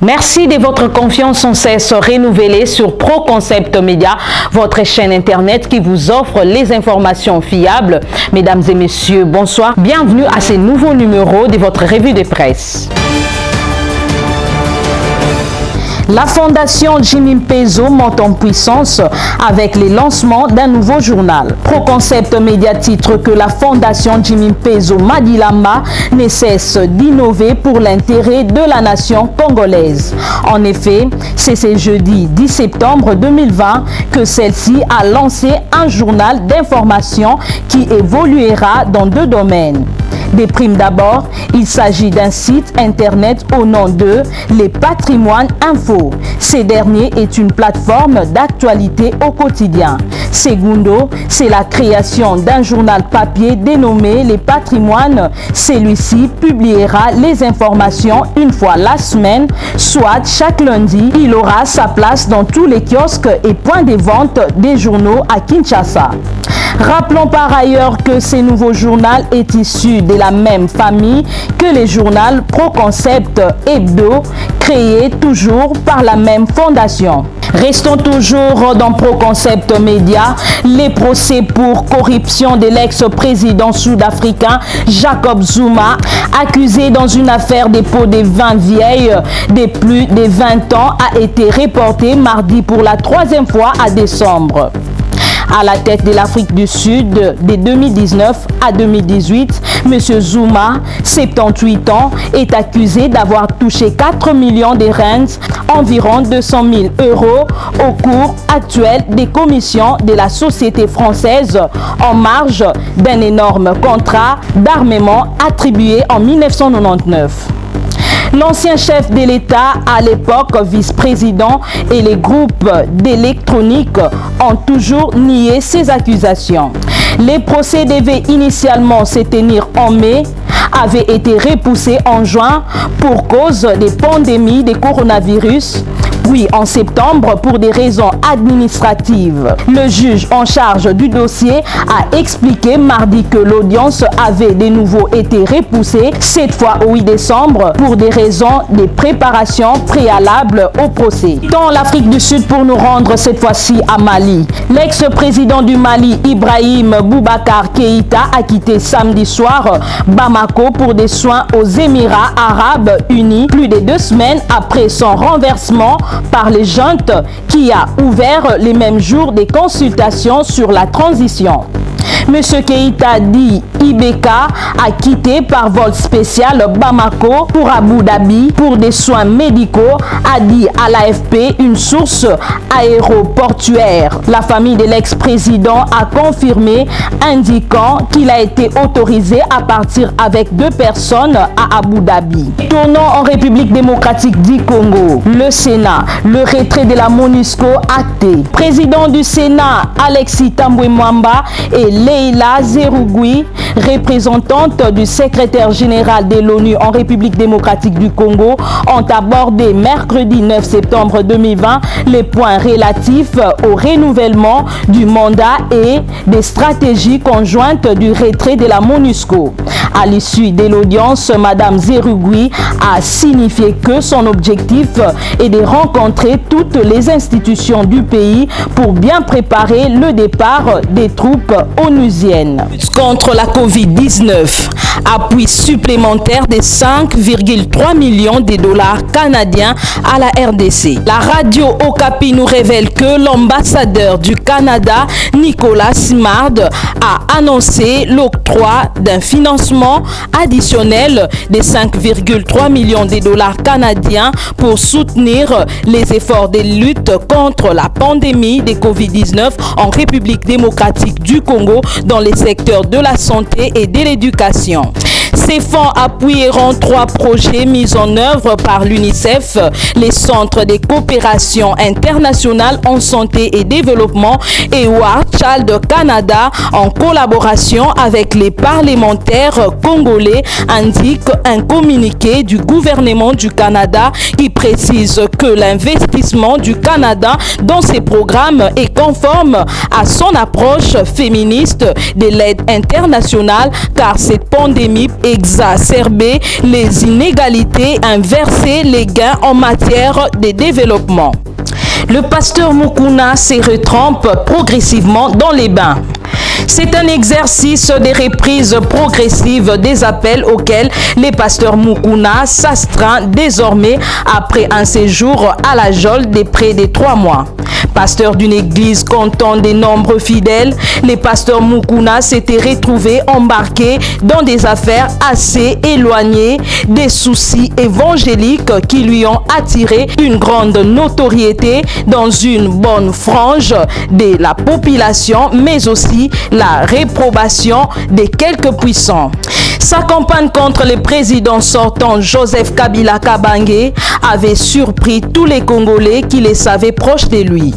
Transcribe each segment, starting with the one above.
Merci de votre confiance sans cesse renouvelée sur ProConcept Média, votre chaîne internet qui vous offre les informations fiables. Mesdames et messieurs, bonsoir. Bienvenue à ce nouveau numéro de votre revue de presse. La fondation Jimmy Mpezo monte en puissance avec le lancement d'un nouveau journal. ProConcept Média titre que la fondation Jimmy Mpezo Madilama ne cesse d'innover pour l'intérêt de la nation congolaise. En effet, c'est ce jeudi 10 septembre 2020 que celle-ci a lancé un journal d'information qui évoluera dans deux domaines. Des primes d'abord, il s'agit d'un site internet au nom de Les Patrimoines Info. Ce dernier est une plateforme d'actualité au quotidien. Segundo, c'est la création d'un journal papier dénommé Les Patrimoines. Celui-ci publiera les informations une fois la semaine, soit chaque lundi. Il aura sa place dans tous les kiosques et points de vente des journaux à Kinshasa. Rappelons par ailleurs que ce nouveau journal est issu de la même famille que le journal ProConcept Hebdo, créé toujours par la même fondation. Restons toujours dans ProConcept Média. Les procès pour corruption de l'ex-président sud-africain Jacob Zuma, accusé dans une affaire de pots de vin vieille de plus de 20 ans, a été reporté mardi pour la troisième fois à décembre. À la tête de l'Afrique du Sud de 2019 à 2018, M. Zuma, 78 ans, est accusé d'avoir touché 4 millions de rands, environ 200 000 euros, au cours actuel des commissions de la société française en marge d'un énorme contrat d'armement attribué en 1999. L'ancien chef de l'État, à l'époque vice-président, et les groupes d'électronique ont toujours nié ces accusations. Les procès devaient initialement se tenir en mai, avaient été repoussés en juin pour cause des pandémies de coronavirus, puis en septembre pour des raisons administratives. Le juge en charge du dossier a expliqué mardi que l'audience avait de nouveau été repoussée, cette fois au 8 décembre, pour des raisons de préparation préalable au procès. Dans l'Afrique du Sud, pour nous rendre cette fois-ci à Mali, l'ex-président du Mali, Ibrahim Boubacar Keïta, a quitté samedi soir Bamako pour des soins aux Émirats Arabes Unis, plus de 2 semaines après son renversement par les juntes qui a ouvert les mêmes jours des consultations sur la transition. Monsieur Keïta dit Ibeka a quitté par vol spécial Bamako pour Abu Dhabi pour des soins médicaux, a dit à l'AFP une source aéroportuaire. La famille de l'ex-président a confirmé, indiquant qu'il a été autorisé à partir avec 2 personnes à Abu Dhabi. Tournons en République démocratique du Congo. Le Sénat, le retrait de la MONUSCO acté. Président du Sénat, Alexis Tambwe Mwamba et Leila Zerougui, représentante du secrétaire général de l'ONU en République démocratique du Congo, ont abordé mercredi 9 septembre 2020 les points relatifs au renouvellement du mandat et des stratégies conjointes du retrait de la MONUSCO. À l'issue de l'audience, Mme Zerougui a signifié que son objectif est de rencontrer toutes les institutions du pays pour bien préparer le départ des troupes onusiennes. Contre la Covid-19, appui supplémentaire de 5,3 millions de dollars canadiens à la RDC. La radio Okapi nous révèle que l'ambassadeur du Canada, Nicolas Simard, a annoncé l'octroi d'un financement additionnel de 5,3 millions de dollars canadiens pour soutenir les efforts de lutte contre la pandémie de Covid-19 en République démocratique du Congo dans les secteurs de la santé et de l'éducation. Ces fonds appuieront 3 projets mis en œuvre par l'UNICEF, les centres de coopération internationale en santé et développement et War Child Canada en collaboration avec les parlementaires congolais, indique un communiqué du gouvernement du Canada qui précise que l'investissement du Canada dans ces programmes est conforme à son approche féministe de l'aide internationale car cette pandémie est exacerber les inégalités, inverser les gains en matière de développement. Le pasteur Mukuna se retrempe progressivement dans les bains. C'est un exercice de reprise progressive des appels auxquels les pasteurs Mukuna s'astreint désormais après un séjour à la geôle de près de 3 mois. Pasteur d'une église comptant des nombreux fidèles, les pasteurs Mukuna s'étaient retrouvés embarqués dans des affaires assez éloignées des soucis évangéliques qui lui ont attiré une grande notoriété dans une bonne frange de la population, mais aussi la réprobation de quelques puissants. Sa campagne contre le président sortant Joseph Kabila Kabange avait surpris tous les Congolais qui les savaient proches de lui.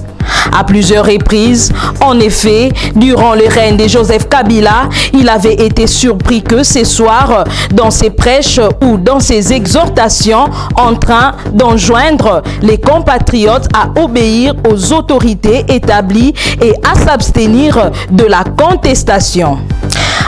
À plusieurs reprises, en effet, durant le règne de Joseph Kabila, il avait été surpris que ce soir, dans ses prêches ou dans ses exhortations, en train d'enjoindre les compatriotes à obéir aux autorités établies et à s'abstenir de la contestation.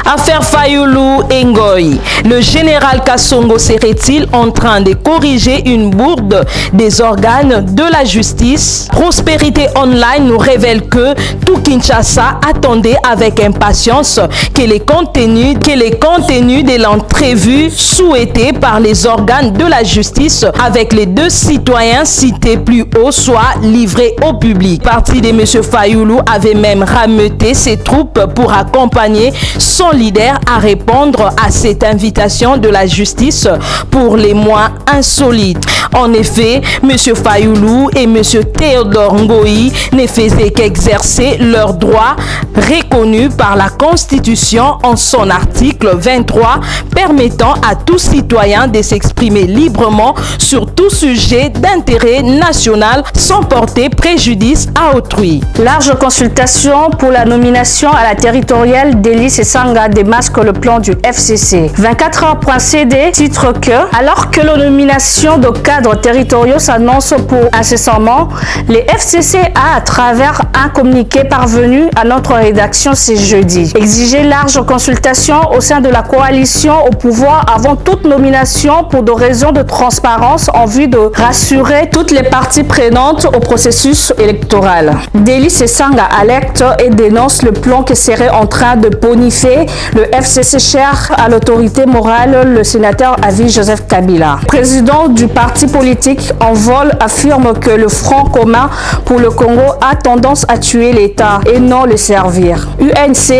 Affaire Fayulu Ngoy. Le général Kassongo serait-il en train de corriger une bourde des organes de la justice? Prospérité Online nous révèle que tout Kinshasa attendait avec impatience que les contenus de l'entrevue souhaitée par les organes de la justice avec les 2 citoyens cités plus haut soient livrés au public. Le parti de M. Fayulu avait même rameuté ses troupes pour accompagner son leader à répondre à cette invitation de la justice pour les moins insolites. En effet, M. Fayulu et M. Théodore Ngoï ne faisaient qu'exercer leurs droits reconnus par la Constitution en son article 23 permettant à tout citoyen de s'exprimer librement sur tout sujet d'intérêt national sans porter préjudice à autrui. Large consultation pour la nomination à la territoriale d'Elie Sesanga démasque le plan du FCC. 24h.cd titre que, alors que la nomination de cadres territoriaux s'annonce pour incessamment, les FCC a, à travers un communiqué parvenu à notre rédaction ce jeudi, exigé large consultation au sein de la coalition au pouvoir avant toute nomination pour des raisons de transparence en vue de rassurer toutes les parties prenantes au processus électoral. Deli Sesanga alerte et dénonce le plan qui serait en train de bonifier le FCC cher à l'autorité morale, le sénateur Avis Joseph Kabila. Président du parti politique en vol affirme que le Front commun pour le Congo a tendance à tuer l'État et non le servir. UNC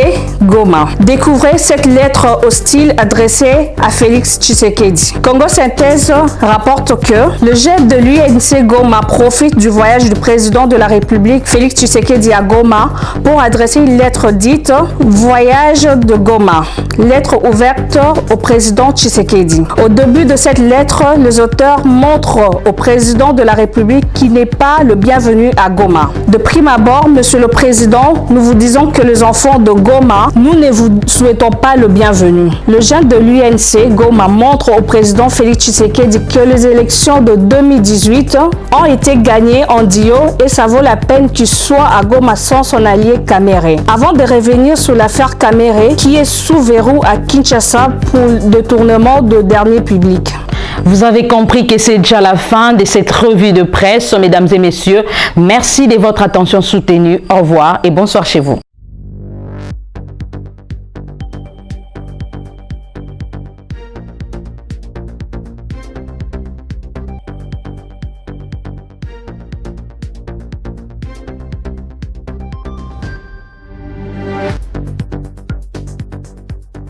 Goma. Découvrez cette lettre hostile adressée à Félix Tshisekedi. Congo Synthèse rapporte que le chef de l'UNC Goma profite du voyage du président de la République Félix Tshisekedi à Goma pour adresser une lettre dite Voyage de Goma. Lettre ouverte au président Tshisekedi. Au début de cette lettre, les auteurs montrent au président de la République qu'il n'est pas le bienvenu à Goma. De prime abord, Monsieur le Président, nous vous disons que les enfants de Goma, nous ne vous souhaitons pas le bienvenu. Le jeune de l'UNC Goma montre au président Félix Tshisekedi que les élections de 2018 ont été gagnées en Dio et ça vaut la peine qu'il soit à Goma sans son allié Kamere. Avant de revenir sur l'affaire Kamere, qui est sous verrou à Kinshasa pour le détournement de derniers publics. Vous avez compris que c'est déjà la fin de cette revue de presse, mesdames et messieurs. Merci de votre attention soutenue. Au revoir et bonsoir chez vous.